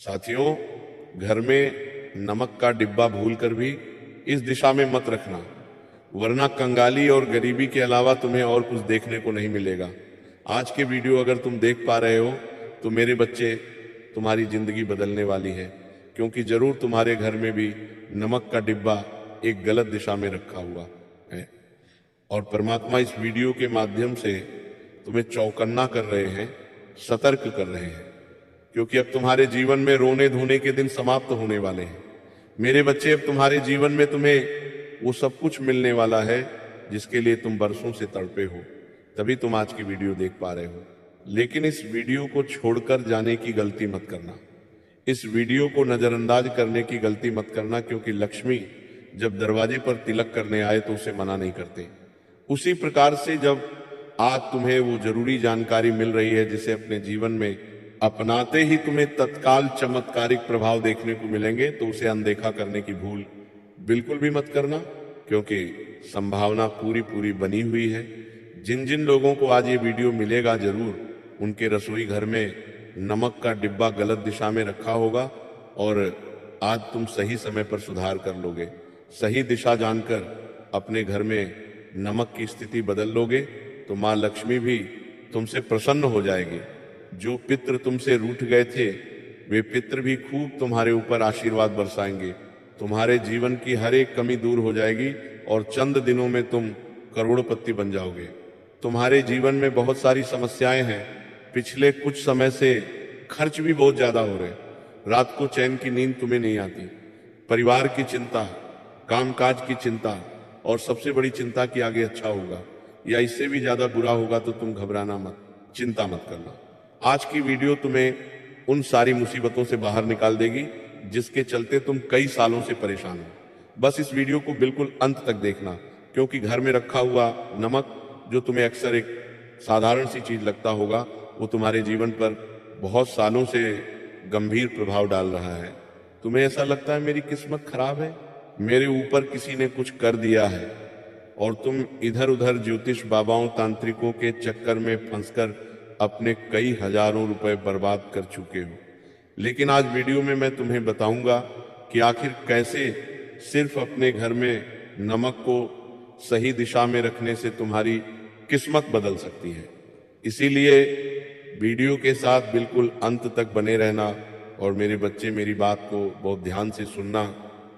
साथियों, घर में नमक का डिब्बा भूलकर भी इस दिशा में मत रखना, वरना कंगाली और गरीबी के अलावा तुम्हें और कुछ देखने को नहीं मिलेगा। आज के वीडियो अगर तुम देख पा रहे हो तो मेरे बच्चे, तुम्हारी जिंदगी बदलने वाली है, क्योंकि जरूर तुम्हारे घर में भी नमक का डिब्बा एक गलत दिशा में रखा हुआ है और परमात्मा इस वीडियो के माध्यम से तुम्हें चौकन्ना कर रहे हैं, सतर्क कर रहे हैं, क्योंकि अब तुम्हारे जीवन में रोने धोने के दिन समाप्त होने वाले हैं। मेरे बच्चे, अब तुम्हारे जीवन में तुम्हें वो सब कुछ मिलने वाला है जिसके लिए तुम बरसों से तड़पे हो, तभी तुम आज की वीडियो देख पा रहे हो। लेकिन इस वीडियो को छोड़कर जाने की गलती मत करना, इस वीडियो को नजरअंदाज करने की गलती मत करना, क्योंकि लक्ष्मी जब दरवाजे पर तिलक करने आए तो उसे मना नहीं करते। उसी प्रकार से जब आज तुम्हें वो जरूरी जानकारी मिल रही है जिसे अपने जीवन में अपनाते ही तुम्हें तत्काल चमत्कारिक प्रभाव देखने को मिलेंगे, तो उसे अनदेखा करने की भूल बिल्कुल भी मत करना, क्योंकि संभावना पूरी पूरी बनी हुई है। जिन जिन लोगों को आज ये वीडियो मिलेगा, जरूर उनके रसोई घर में नमक का डिब्बा गलत दिशा में रखा होगा और आज तुम सही समय पर सुधार कर लोगे। सही दिशा जानकर अपने घर में नमक की स्थिति बदल लोगे तो माँ लक्ष्मी भी तुमसे प्रसन्न हो जाएगी। जो पितृ तुमसे रूठ गए थे, वे पितृ भी खूब तुम्हारे ऊपर आशीर्वाद बरसाएंगे। तुम्हारे जीवन की हर एक कमी दूर हो जाएगी और चंद दिनों में तुम करोड़पति बन जाओगे। तुम्हारे जीवन में बहुत सारी समस्याएं हैं, पिछले कुछ समय से खर्च भी बहुत ज्यादा हो रहे, रात को चैन की नींद तुम्हें नहीं आती, परिवार की चिंता, कामकाज की चिंता और सबसे बड़ी चिंता कि आगे अच्छा होगा या इससे भी ज्यादा बुरा होगा, तो तुम घबराना मत, चिंता मत करना। आज की वीडियो तुम्हें उन सारी मुसीबतों से बाहर निकाल देगी जिसके चलते तुम कई सालों से परेशान हो। बस इस वीडियो को बिल्कुल अंत तक देखना, क्योंकि घर में रखा हुआ नमक, जो तुम्हें अक्सर एक साधारण सी चीज लगता होगा, वो तुम्हारे जीवन पर बहुत सालों से गंभीर प्रभाव डाल रहा है। तुम्हें ऐसा लगता है मेरी किस्मत खराब है, मेरे ऊपर किसी ने कुछ कर दिया है, और तुम इधर उधर ज्योतिष बाबाओं, तांत्रिकों के चक्कर में फंसकर अपने कई हजारों रुपए बर्बाद कर चुके हो। लेकिन आज वीडियो में मैं तुम्हें बताऊंगा कि आखिर कैसे सिर्फ अपने घर में नमक को सही दिशा में रखने से तुम्हारी किस्मत बदल सकती है। इसीलिए वीडियो के साथ बिल्कुल अंत तक बने रहना और मेरे बच्चे, मेरी बात को बहुत ध्यान से सुनना।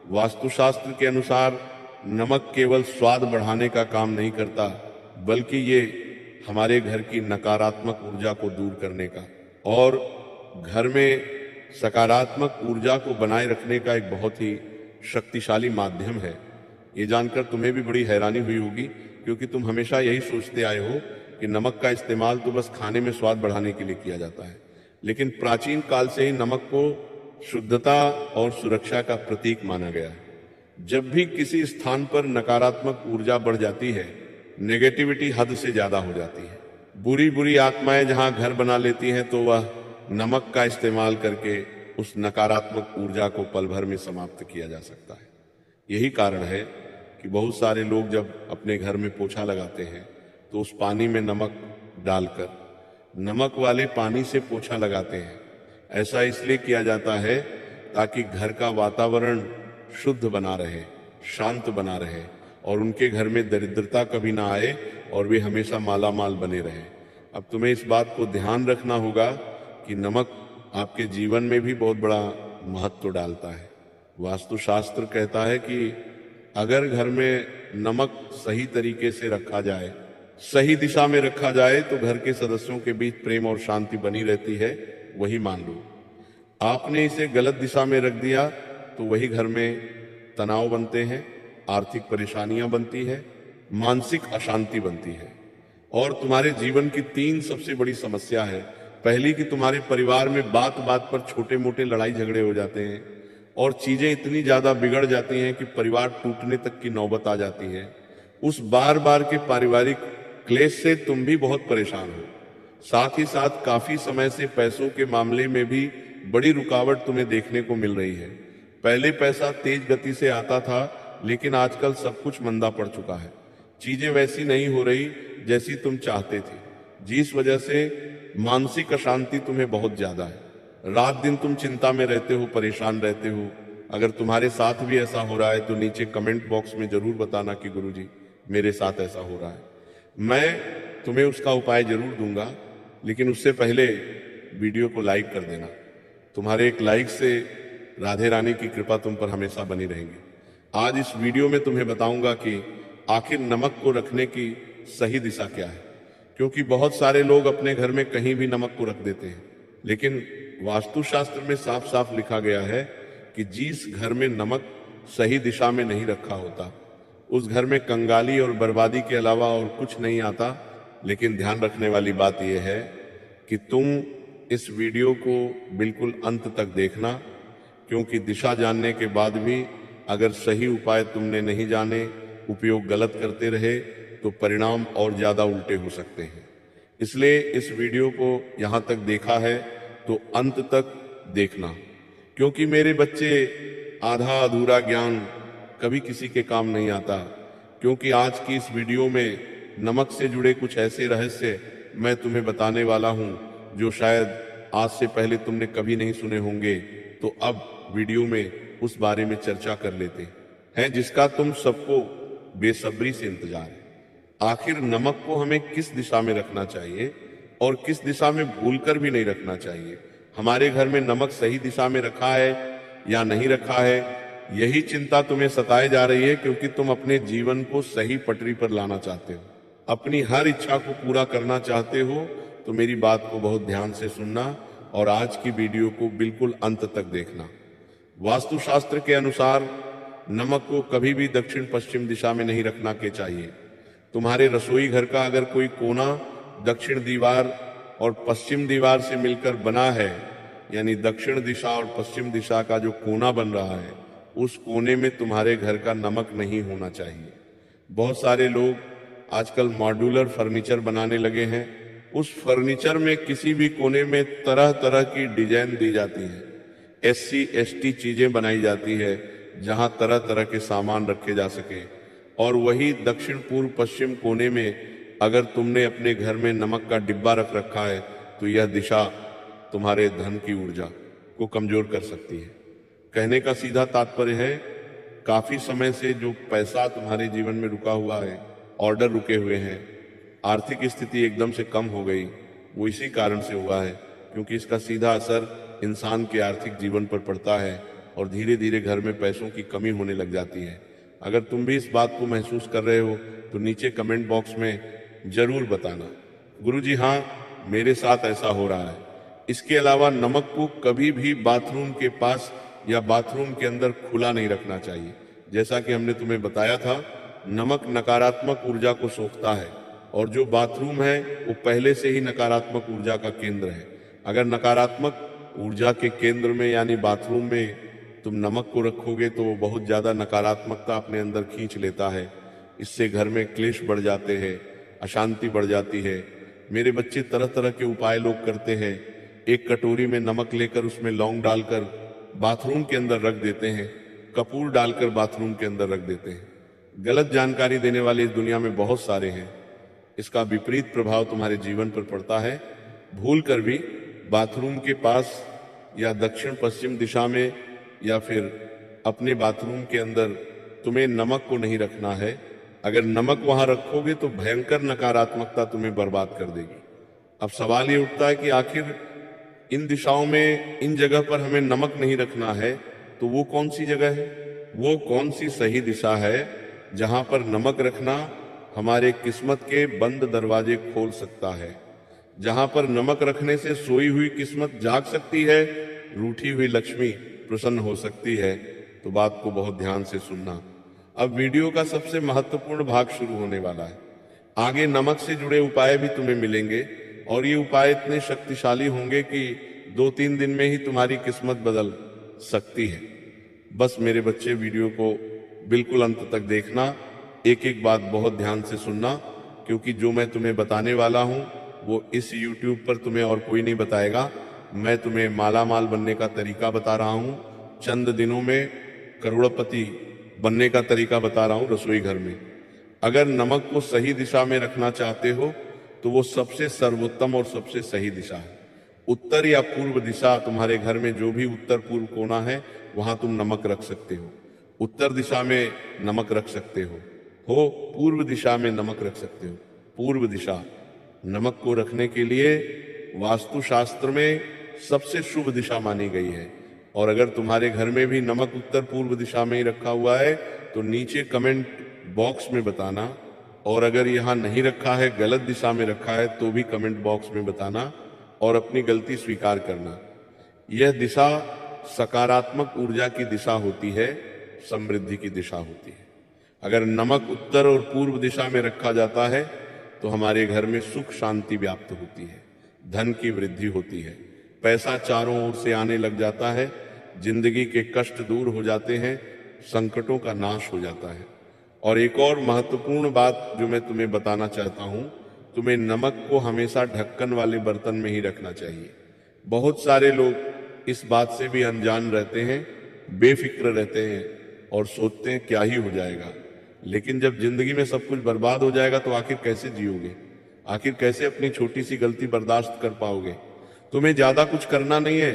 वास्तुशास्त्र के अनुसार नमक केवल स्वाद बढ़ाने का काम नहीं करता, बल्कि ये हमारे घर की नकारात्मक ऊर्जा को दूर करने का और घर में सकारात्मक ऊर्जा को बनाए रखने का एक बहुत ही शक्तिशाली माध्यम है। ये जानकर तुम्हें भी बड़ी हैरानी हुई होगी, क्योंकि तुम हमेशा यही सोचते आए हो कि नमक का इस्तेमाल तो बस खाने में स्वाद बढ़ाने के लिए किया जाता है। लेकिन प्राचीन काल से ही नमक को शुद्धता और सुरक्षा का प्रतीक माना गया है। जब भी किसी स्थान पर नकारात्मक ऊर्जा बढ़ जाती है, नेगेटिविटी हद से ज्यादा हो जाती है, बुरी बुरी आत्माएं जहां घर बना लेती हैं, तो वह नमक का इस्तेमाल करके उस नकारात्मक ऊर्जा को पल भर में समाप्त किया जा सकता है। यही कारण है कि बहुत सारे लोग जब अपने घर में पोछा लगाते हैं तो उस पानी में नमक डालकर नमक वाले पानी से पोछा लगाते हैं। ऐसा इसलिए किया जाता है ताकि घर का वातावरण शुद्ध बना रहे, शांत बना रहे और उनके घर में दरिद्रता कभी ना आए और वे हमेशा माला माल बने रहे। अब तुम्हें इस बात को ध्यान रखना होगा कि नमक आपके जीवन में भी बहुत बड़ा महत्व डालता है। वास्तुशास्त्र कहता है कि अगर घर में नमक सही तरीके से रखा जाए, सही दिशा में रखा जाए, तो घर के सदस्यों के बीच प्रेम और शांति बनी रहती है। वही मान लो आपने इसे गलत दिशा में रख दिया तो वही घर में तनाव बनते हैं, आर्थिक परेशानियां बनती है, मानसिक अशांति बनती है और तुम्हारे जीवन की 3 सबसे बड़ी समस्या है। पहली कि तुम्हारे परिवार में बात बात पर छोटे मोटे लड़ाई झगड़े हो जाते हैं और चीजें इतनी ज्यादा बिगड़ जाती हैं कि परिवार टूटने तक की नौबत आ जाती है। उस बार बार के पारिवारिक क्लेश से तुम भी बहुत परेशान हो। साथ ही साथ काफी समय से पैसों के मामले में भी बड़ी रुकावट तुम्हें देखने को मिल रही है। पहले पैसा तेज गति से आता था, लेकिन आजकल सब कुछ मंदा पड़ चुका है। चीजें वैसी नहीं हो रही जैसी तुम चाहते थे, जिस वजह से मानसिक अशांति तुम्हें बहुत ज्यादा है। रात दिन तुम चिंता में रहते हो, परेशान रहते हो। अगर तुम्हारे साथ भी ऐसा हो रहा है तो नीचे कमेंट बॉक्स में जरूर बताना कि गुरुजी मेरे साथ ऐसा हो रहा है। मैं तुम्हें उसका उपाय जरूर दूंगा, लेकिन उससे पहले वीडियो को लाइक कर देना। तुम्हारे एक लाइक से राधे रानी की कृपा तुम पर हमेशा बनी रहेगी। आज इस वीडियो में तुम्हें बताऊंगा कि आखिर नमक को रखने की सही दिशा क्या है, क्योंकि बहुत सारे लोग अपने घर में कहीं भी नमक को रख देते हैं, लेकिन वास्तुशास्त्र में साफ साफ लिखा गया है कि जिस घर में नमक सही दिशा में नहीं रखा होता उस घर में कंगाली और बर्बादी के अलावा और कुछ नहीं आता। लेकिन ध्यान रखने वाली बात यह है कि तुम इस वीडियो को बिल्कुल अंत तक देखना, क्योंकि दिशा जानने के बाद भी अगर सही उपाय तुमने नहीं जाने, उपयोग गलत करते रहे तो परिणाम और ज्यादा उल्टे हो सकते हैं। इसलिए इस वीडियो को यहां तक देखा है तो अंत तक देखना, क्योंकि मेरे बच्चे आधा अधूरा ज्ञान कभी किसी के काम नहीं आता। क्योंकि आज की इस वीडियो में नमक से जुड़े कुछ ऐसे रहस्य मैं तुम्हें बताने वाला हूं जो शायद आज से पहले तुमने कभी नहीं सुने होंगे। तो अब वीडियो में उस बारे में चर्चा कर लेते हैं जिसका तुम सबको बेसब्री से इंतजार है। आखिर नमक को हमें किस दिशा में रखना चाहिए और किस दिशा में भूलकर भी नहीं रखना चाहिए। हमारे घर में नमक सही दिशा में रखा है या नहीं रखा है, यही चिंता तुम्हें सताए जा रही है, क्योंकि तुम अपने जीवन को सही पटरी पर लाना चाहते हो, अपनी हर इच्छा को पूरा करना चाहते हो। तो मेरी बात को बहुत ध्यान से सुनना और आज की वीडियो को बिल्कुल अंत तक देखना। वास्तुशास्त्र के अनुसार नमक को कभी भी दक्षिण पश्चिम दिशा में नहीं रखना के चाहिए। तुम्हारे रसोई घर का अगर कोई कोना दक्षिण दीवार और पश्चिम दीवार से मिलकर बना है, यानी दक्षिण दिशा और पश्चिम दिशा का जो कोना बन रहा है, उस कोने में तुम्हारे घर का नमक नहीं होना चाहिए। बहुत सारे लोग आजकल मॉड्यूलर फर्नीचर बनाने लगे हैं। उस फर्नीचर में किसी भी कोने में तरह तरह की डिजाइन दी जाती है, SC ST चीजें बनाई जाती है जहां तरह तरह के सामान रखे जा सके। और वही दक्षिण पूर्व पश्चिम कोने में अगर तुमने अपने घर में नमक का डिब्बा रख रखा है तो यह दिशा तुम्हारे धन की ऊर्जा को कमजोर कर सकती है। कहने का सीधा तात्पर्य है, काफी समय से जो पैसा तुम्हारे जीवन में रुका हुआ है, ऑर्डर रुके हुए हैं, आर्थिक स्थिति एकदम से कम हो गई, वो इसी कारण से हुआ है, क्योंकि इसका सीधा असर इंसान के आर्थिक जीवन पर पड़ता है और धीरे धीरे घर में पैसों की कमी होने लग जाती है। अगर तुम भी इस बात को महसूस कर रहे हो तो नीचे कमेंट बॉक्स में जरूर बताना, गुरुजी हाँ मेरे साथ ऐसा हो रहा है। इसके अलावा नमक को कभी भी बाथरूम के पास या बाथरूम के अंदर खुला नहीं रखना चाहिए। जैसा कि हमने तुम्हें बताया था, नमक नकारात्मक ऊर्जा को सोखता है और जो बाथरूम है वो पहले से ही नकारात्मक ऊर्जा का केंद्र है। अगर नकारात्मक ऊर्जा के केंद्र में यानी बाथरूम में तुम नमक को रखोगे तो वो बहुत ज्यादा नकारात्मकता अपने अंदर खींच लेता है। इससे घर में क्लेश बढ़ जाते हैं, अशांति बढ़ जाती है। मेरे बच्चे तरह तरह के उपाय लोग करते हैं। एक कटोरी में नमक लेकर उसमें लौंग डालकर बाथरूम के अंदर रख देते हैं, कपूर डालकर बाथरूम के अंदर रख देते हैं। गलत जानकारी देने वाले इस दुनिया में बहुत सारे हैं। इसका विपरीत प्रभाव तुम्हारे जीवन पर पड़ता है। भूल कर भी बाथरूम के पास या दक्षिण पश्चिम दिशा में या फिर अपने बाथरूम के अंदर तुम्हें नमक को नहीं रखना है। अगर नमक वहां रखोगे तो भयंकर नकारात्मकता तुम्हें बर्बाद कर देगी। अब सवाल ये उठता है कि आखिर इन दिशाओं में, इन जगह पर हमें नमक नहीं रखना है, तो वो कौन सी जगह है, वो कौन सी सही दिशा है जहां पर नमक रखना हमारे किस्मत के बंद दरवाजे खोल सकता है, जहां पर नमक रखने से सोई हुई किस्मत जाग सकती है, रूठी हुई लक्ष्मी प्रसन्न हो सकती है। तो बात को बहुत ध्यान से सुनना। अब वीडियो का सबसे महत्वपूर्ण भाग शुरू होने वाला है। आगे नमक से जुड़े उपाय भी तुम्हें मिलेंगे और ये उपाय इतने शक्तिशाली होंगे कि 2-3 दिन में ही तुम्हारी किस्मत बदल सकती है। बस मेरे बच्चे वीडियो को बिल्कुल अंत तक देखना, एक एक बात बहुत ध्यान से सुनना, क्योंकि जो मैं तुम्हें बताने वाला हूं वो इस YouTube पर तुम्हें और कोई नहीं बताएगा। मैं तुम्हें माला माल बनने का तरीका बता रहा हूं, चंद दिनों में करोड़पति बनने का तरीका बता रहा हूं रसोई घर में। अगर नमक को सही दिशा में रखना चाहते हो तो वो सबसे सर्वोत्तम और सबसे सही दिशा है। उत्तर या पूर्व दिशा, तुम्हारे घर में जो भी उत्तर पूर्व कोना है वहां तुम नमक रख सकते हो। उत्तर दिशा में नमक रख सकते हो, पूर्व दिशा में नमक रख सकते हो। पूर्व दिशा नमक को रखने के लिए वास्तुशास्त्र में सबसे शुभ दिशा मानी गई है। और अगर तुम्हारे घर में भी नमक उत्तर पूर्व दिशा में ही रखा हुआ है तो नीचे कमेंट बॉक्स में बताना, और अगर यहाँ नहीं रखा है, गलत दिशा में रखा है, तो भी कमेंट बॉक्स में बताना और अपनी गलती स्वीकार करना। यह दिशा सकारात्मक ऊर्जा की दिशा होती है, समृद्धि की दिशा होती है। अगर नमक उत्तर और पूर्व दिशा में रखा जाता है तो हमारे घर में सुख शांति व्याप्त होती है, धन की वृद्धि होती है, पैसा चारों ओर से आने लग जाता है, जिंदगी के कष्ट दूर हो जाते हैं, संकटों का नाश हो जाता है। और एक और महत्वपूर्ण बात जो मैं तुम्हें बताना चाहता हूं, तुम्हें नमक को हमेशा ढक्कन वाले बर्तन में ही रखना चाहिए। बहुत सारे लोग इस बात से भी अनजान रहते हैं, बेफिक्र रहते हैं और सोचते हैं क्या ही हो जाएगा। लेकिन जब जिंदगी में सब कुछ बर्बाद हो जाएगा तो आखिर कैसे जियोगे? आखिर कैसे अपनी छोटी सी गलती बर्दाश्त कर पाओगे? तुम्हें ज्यादा कुछ करना नहीं है,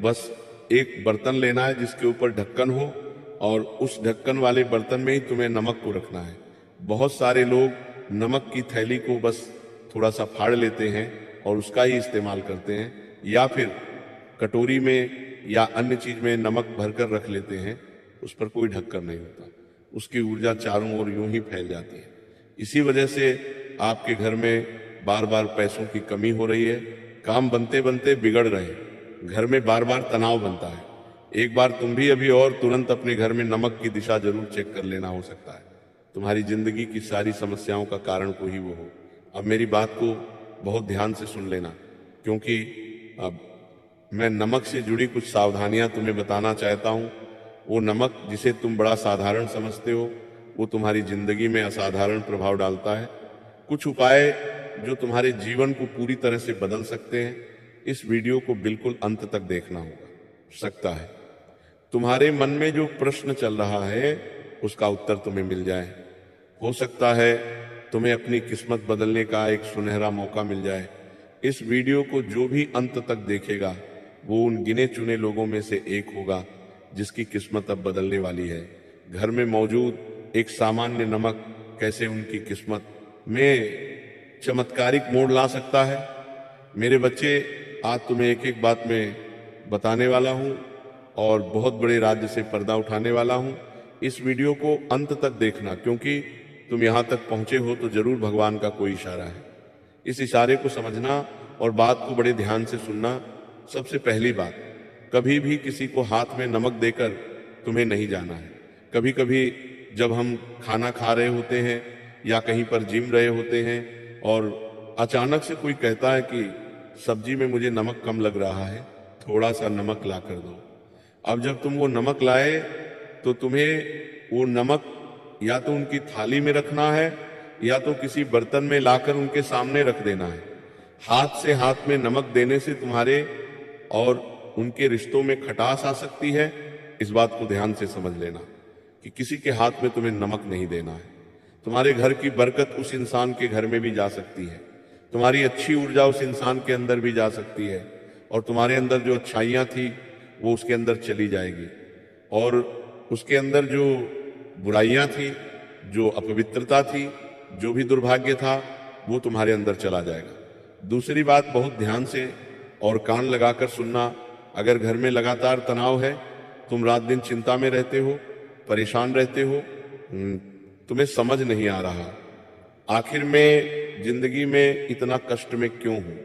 बस एक बर्तन लेना है जिसके ऊपर ढक्कन हो, और उस ढक्कन वाले बर्तन में ही तुम्हें नमक को रखना है। बहुत सारे लोग नमक की थैली को बस थोड़ा सा फाड़ लेते हैं और उसका ही इस्तेमाल करते हैं, या फिर कटोरी में या अन्य चीज में नमक भरकर रख लेते हैं, उस पर कोई ढक्कन नहीं होता, उसकी ऊर्जा चारों ओर यूं ही फैल जाती है। इसी वजह से आपके घर में बार बार पैसों की कमी हो रही है, काम बनते बनते बिगड़ रहे हैं, घर में बार बार तनाव बनता है। एक बार तुम भी अभी और तुरंत अपने घर में नमक की दिशा जरूर चेक कर लेना, हो सकता है तुम्हारी जिंदगी की सारी समस्याओं का कारण कोई वो हो। अब मेरी बात को बहुत ध्यान से सुन लेना, क्योंकि अब मैं नमक से जुड़ी कुछ सावधानियां तुम्हें बताना चाहता हूं। वो नमक जिसे तुम बड़ा साधारण समझते हो, वो तुम्हारी जिंदगी में असाधारण प्रभाव डालता है। कुछ उपाय जो तुम्हारे जीवन को पूरी तरह से बदल सकते हैं। इस वीडियो को बिल्कुल अंत तक देखना होगा। सकता है तुम्हारे मन में जो प्रश्न चल रहा है उसका उत्तर तुम्हें मिल जाए। हो सकता है तुम्हें अपनी किस्मत बदलने का एक सुनहरा मौका मिल जाए। इस वीडियो को जो भी अंत तक देखेगा वो उन गिने चुने लोगों में से एक होगा जिसकी किस्मत अब बदलने वाली है। घर में मौजूद एक सामान्य नमक कैसे उनकी किस्मत में चमत्कारिक मोड़ ला सकता है। मेरे बच्चे, आज तुम्हें एक एक बात में बताने वाला हूं और बहुत बड़े राज्य से पर्दा उठाने वाला हूं। इस वीडियो को अंत तक देखना, क्योंकि तुम यहां तक पहुंचे हो तो जरूर भगवान का कोई इशारा है। इस इशारे को समझना और बात को बड़े ध्यान से सुनना। सबसे पहली बात, कभी भी किसी को हाथ में नमक देकर तुम्हें नहीं जाना है। कभी कभी जब हम खाना खा रहे होते हैं या कहीं पर जिम रहे होते हैं और अचानक से कोई कहता है कि सब्जी में मुझे नमक कम लग रहा है, थोड़ा सा नमक ला कर दो। अब जब तुम वो नमक लाए तो तुम्हें वो नमक या तो उनकी थाली में रखना है या तो किसी बर्तन में लाकर उनके सामने रख देना है। हाथ से हाथ में नमक देने से तुम्हारे और उनके रिश्तों में खटास आ सकती है। इस बात को ध्यान से समझ लेना कि किसी के हाथ में तुम्हें नमक नहीं देना है। तुम्हारे घर की बरकत उस इंसान के घर में भी जा सकती है, तुम्हारी अच्छी ऊर्जा उस इंसान के अंदर भी जा सकती है, और तुम्हारे अंदर जो अच्छाइयां थी वो उसके अंदर चली जाएगी, और उसके अंदर जो बुराइयां थी, जो अपवित्रता थी, जो भी दुर्भाग्य था, वो तुम्हारे अंदर चला जाएगा। दूसरी बात, बहुत ध्यान से और कान लगाकर सुनना। अगर घर में लगातार तनाव है, तुम रात दिन चिंता में रहते हो, परेशान रहते हो, तुम्हें समझ नहीं आ रहा आखिर मैं जिंदगी में इतना कष्ट में क्यों हूं,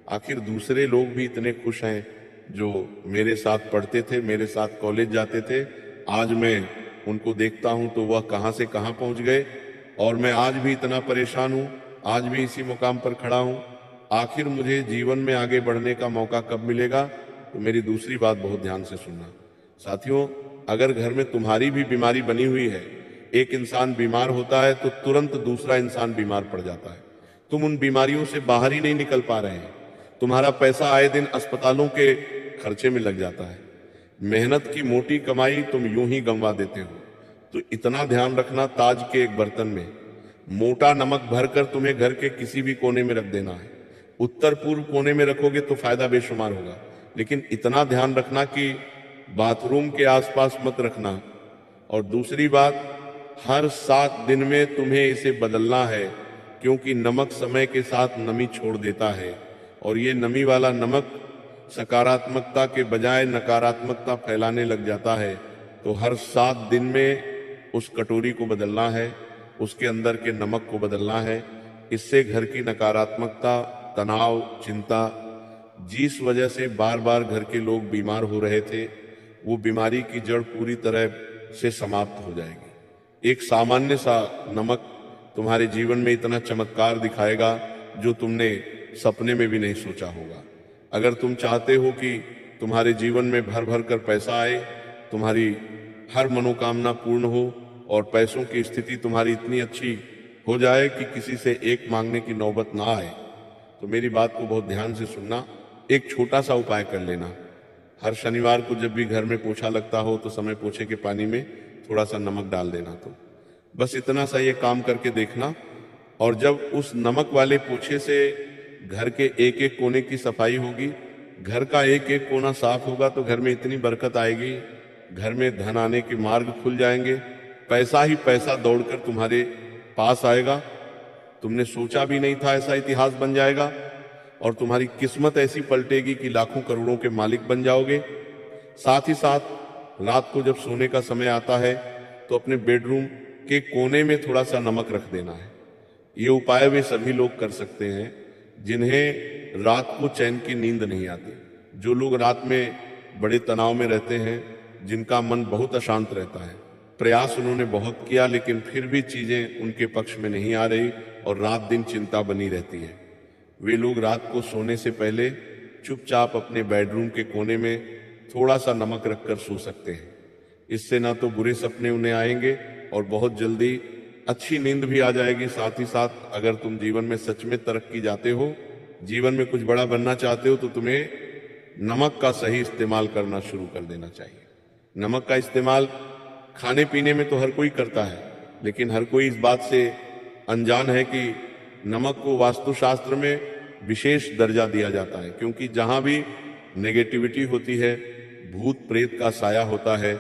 आखिर दूसरे लोग भी इतने खुश हैं जो मेरे साथ पढ़ते थे, मेरे साथ कॉलेज जाते थे, आज मैं उनको देखता हूं तो वह कहां से कहां पहुंच गए और मैं आज भी इतना परेशान हूं, आज भी इसी मुकाम पर खड़ा हूं। आखिर मुझे जीवन में आगे बढ़ने का मौका कब मिलेगा? तो मेरी दूसरी बात बहुत ध्यान से सुनना। साथियों, अगर घर में तुम्हारी भी बीमारी बनी हुई है, एक इंसान बीमार होता है तो तुरंत दूसरा इंसान बीमार पड़ जाता है। तुम उन बीमारियों से बाहर ही नहीं निकल पा रहे हैं। तुम्हारा पैसा आए दिन अस्पतालों के खर्चे में लग जाता है। मेहनत की मोटी कमाई तुम यूं ही गंवा देते हो। तो इतना ध्यान रखना, ताज के एक बर्तन में मोटा नमक भरकर तुम्हें घर के किसी भी कोने में रख देना है। उत्तर पूर्व कोने में रखोगे तो फायदा बेशुमार होगा, लेकिन इतना ध्यान रखना कि बाथरूम के आसपास मत रखना। और दूसरी बात, हर 7 दिन में तुम्हें इसे बदलना है, क्योंकि नमक समय के साथ नमी छोड़ देता है और ये नमी वाला नमक सकारात्मकता के बजाय नकारात्मकता फैलाने लग जाता है। तो हर 7 दिन में उस कटोरी को बदलना है, उसके अंदर के नमक को बदलना है। इससे घर की नकारात्मकता, तनाव, चिंता, जिस वजह से बार बार घर के लोग बीमार हो रहे थे, वो बीमारी की जड़ पूरी तरह से समाप्त हो जाएगी। एक सामान्य सा नमक तुम्हारे जीवन में इतना चमत्कार दिखाएगा जो तुमने सपने में भी नहीं सोचा होगा। अगर तुम चाहते हो कि तुम्हारे जीवन में भर भर कर पैसा आए, तुम्हारी हर मनोकामना पूर्ण हो और पैसों की स्थिति तुम्हारी इतनी अच्छी हो जाए कि किसी से एक मांगने की नौबत ना आए, तो मेरी बात को बहुत ध्यान से सुनना। एक छोटा सा उपाय कर लेना। हर शनिवार को जब भी घर में पोछा लगता हो तो समय पोछे के पानी में थोड़ा सा नमक डाल देना। तो बस इतना सा ये काम करके देखना, और जब उस नमक वाले पोछे से घर के एक एक कोने की सफाई होगी, घर का एक एक कोना साफ होगा, तो घर में इतनी बरकत आएगी, घर में धन आने के मार्ग खुल जाएंगे, पैसा ही पैसा दौड़कर तुम्हारे पास आएगा। तुमने सोचा भी नहीं था ऐसा इतिहास बन जाएगा, और तुम्हारी किस्मत ऐसी पलटेगी कि लाखों करोड़ों के मालिक बन जाओगे। साथ ही साथ रात को जब सोने का समय आता है तो अपने बेडरूम के कोने में थोड़ा सा नमक रख देना है। ये उपाय वे सभी लोग कर सकते हैं जिन्हें रात को चैन की नींद नहीं आती, जो लोग रात में बड़े तनाव में रहते हैं, जिनका मन बहुत अशांत रहता है। प्रयास उन्होंने बहुत किया लेकिन फिर भी चीजें उनके पक्ष में नहीं आ रही और रात दिन चिंता बनी रहती है। वे लोग रात को सोने से पहले चुपचाप अपने बेडरूम के कोने में थोड़ा सा नमक रखकर सो सकते हैं। इससे ना तो बुरे सपने उन्हें आएंगे और बहुत जल्दी अच्छी नींद भी आ जाएगी। साथ ही साथ अगर तुम जीवन में सच में तरक्की चाहते हो, जीवन में कुछ बड़ा बनना चाहते हो, तो तुम्हें नमक का सही इस्तेमाल करना शुरू कर देना चाहिए। नमक का इस्तेमाल खाने पीने में तो हर कोई करता है, लेकिन हर कोई इस बात से अनजान है कि नमक को वास्तुशास्त्र में विशेष दर्जा दिया जाता है, क्योंकि जहां भी नेगेटिविटी होती है, भूत प्रेत का साया होता है,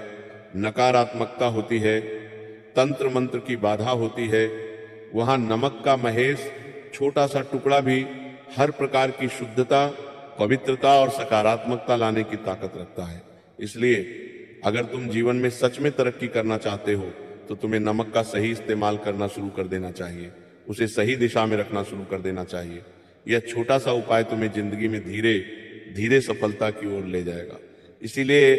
नकारात्मकता होती है, तंत्र मंत्र की बाधा होती है, वहां नमक का महेश छोटा सा टुकड़ा भी हर प्रकार की शुद्धता, पवित्रता और सकारात्मकता लाने की ताकत रखता है। इसलिए अगर तुम जीवन में सच में तरक्की करना चाहते हो तो तुम्हें नमक का सही इस्तेमाल करना शुरू कर देना चाहिए, उसे सही दिशा में रखना शुरू कर देना चाहिए। यह छोटा सा उपाय तुम्हें जिंदगी में धीरे धीरे सफलता की ओर ले जाएगा। इसीलिए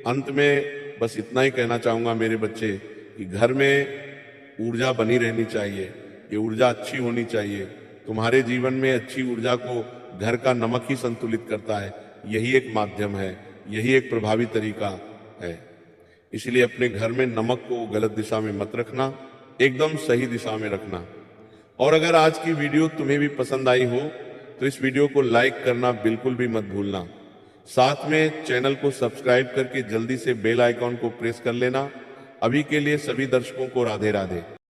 अंत में बस इतना ही कहना चाहूंगा मेरे बच्चे कि घर में ऊर्जा बनी रहनी चाहिए, ये ऊर्जा अच्छी होनी चाहिए। तुम्हारे जीवन में अच्छी ऊर्जा को घर का नमक ही संतुलित करता है। यही एक माध्यम है, यही एक प्रभावी तरीका है। इसलिए अपने घर में नमक को गलत दिशा में मत रखना, एकदम सही दिशा में रखना। और अगर आज की वीडियो तुम्हें भी पसंद आई हो तो इस वीडियो को लाइक करना बिल्कुल भी मत भूलना। साथ में चैनल को सब्सक्राइब करके जल्दी से बेल आइकॉन को प्रेस कर लेना। अभी के लिए सभी दर्शकों को राधे राधे।